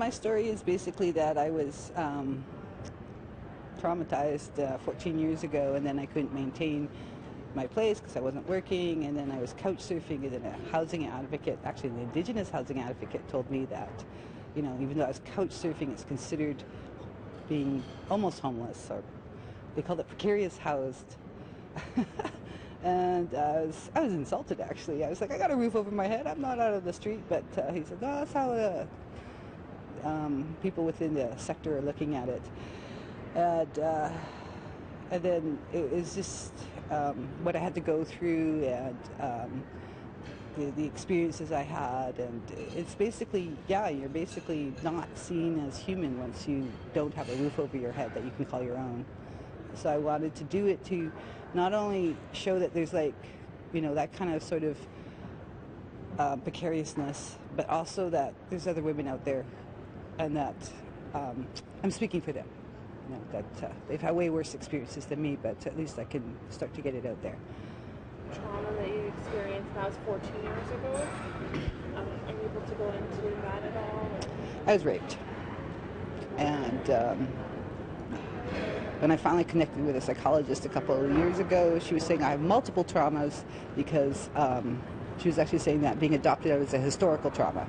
My story is basically that I was traumatized 14 years ago, and then I couldn't maintain my place because I wasn't working, and then I was couch surfing, and then a housing advocate, actually an Indigenous housing advocate, told me that, you know, even though I was couch surfing, it's considered being almost homeless, or they called it precarious housed. And I was insulted, actually. I was like, I got a roof over my head, I'm not out of the street. But he said, no, that's how people within the sector are looking at it. And then it was just what I had to go through, and the experiences I had, and it's basically, yeah, you're basically not seen as human once you don't have a roof over your head that you can call your own. So I wanted to do it to not only show that there's, like, you know, that kind of sort of precariousness, but also that there's other women out there, and that I'm speaking for them. You know, that they've had way worse experiences than me, but at least I can start to get it out there. Trauma that you experienced, that was 14 years ago. Are you able to go into that at all? I was raped. And when I finally connected with a psychologist a couple of years ago, she was saying I have multiple traumas, because she was actually saying that being adopted was a historical trauma.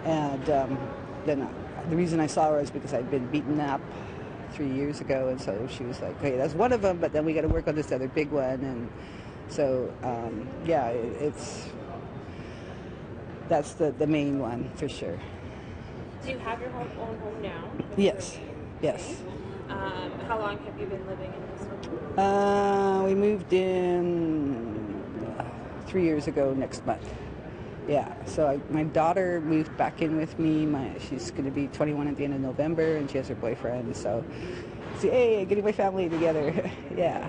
And then the reason I saw her is because I'd been beaten up 3 years ago, and so she was like, okay, that's one of them, but then we got to work on this other big one. And so yeah, that's the main one for sure. Do you have your own home now? Yes. Yes. How long have you been living in this one? We moved in 3 years ago next month. Yeah, so my daughter moved back in with me. She's going to be 21 at the end of November, and she has her boyfriend. So, hey, getting my family together. Yeah.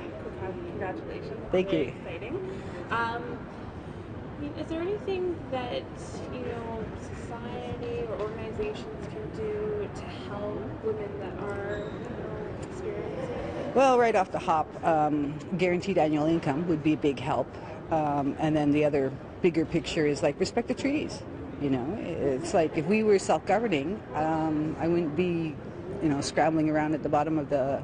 Congratulations. Thank you. Very exciting. Is there anything that, you know, society or organizations can do to help women that are, you know, experiencing? Well, right off the hop, guaranteed annual income would be a big help. And then the other bigger picture is, like, respect the treaties. You know, it's like if we were self-governing, I wouldn't be, you know, scrambling around at the bottom of the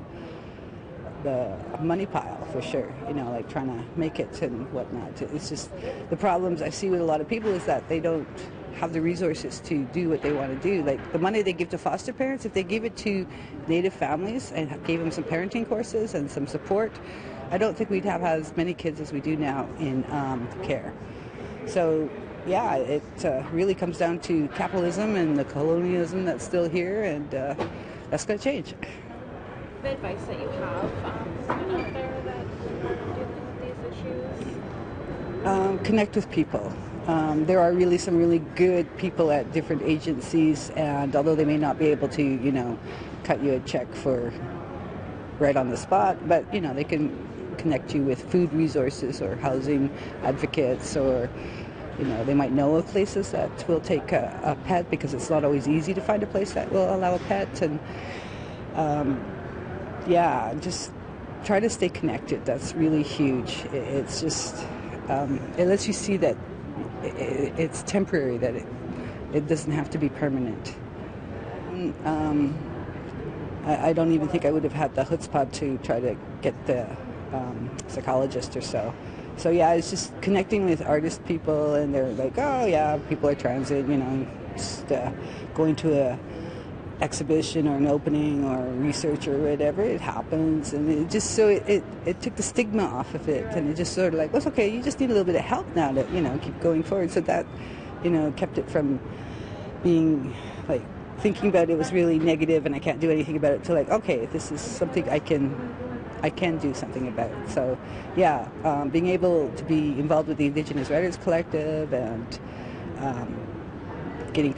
money pile, for sure, you know, like trying to make it and whatnot. It's just the problems I see with a lot of people is that they don't have the resources to do what they want to do. Like the money they give to foster parents, if they gave it to Native families and gave them some parenting courses and some support, I don't think we'd have as many kids as we do now in care. So yeah, it really comes down to capitalism and the colonialism that's still here, and that's going to change. The advice that you have for women out there that are dealing with these issues? Connect with people. There are really some really good people at different agencies, and although they may not be able to, you know, cut you a check for right on the spot, but, you know, they can connect you with food resources or housing advocates, or, you know, they might know of places that will take a pet, because it's not always easy to find a place that will allow a pet. And yeah, just try to stay connected. That's really huge. It's just, it lets you see that it's temporary, that it doesn't have to be permanent. I don't even think I would have had the chutzpah to try to get the psychologist or so. So yeah, it's just connecting with artist people, and they're like, oh yeah, people are transit, you know, just going to a exhibition or an opening or research or whatever, it happens. And it just, so it took the stigma off of it, and it just sort of like, well, it's okay, you just need a little bit of help now to, you know, keep going forward. So that, you know, kept it from being like thinking about it was really negative and I can't do anything about it, to like, okay, this is something I can do something about. So yeah, being able to be involved with the Indigenous Writers Collective, and getting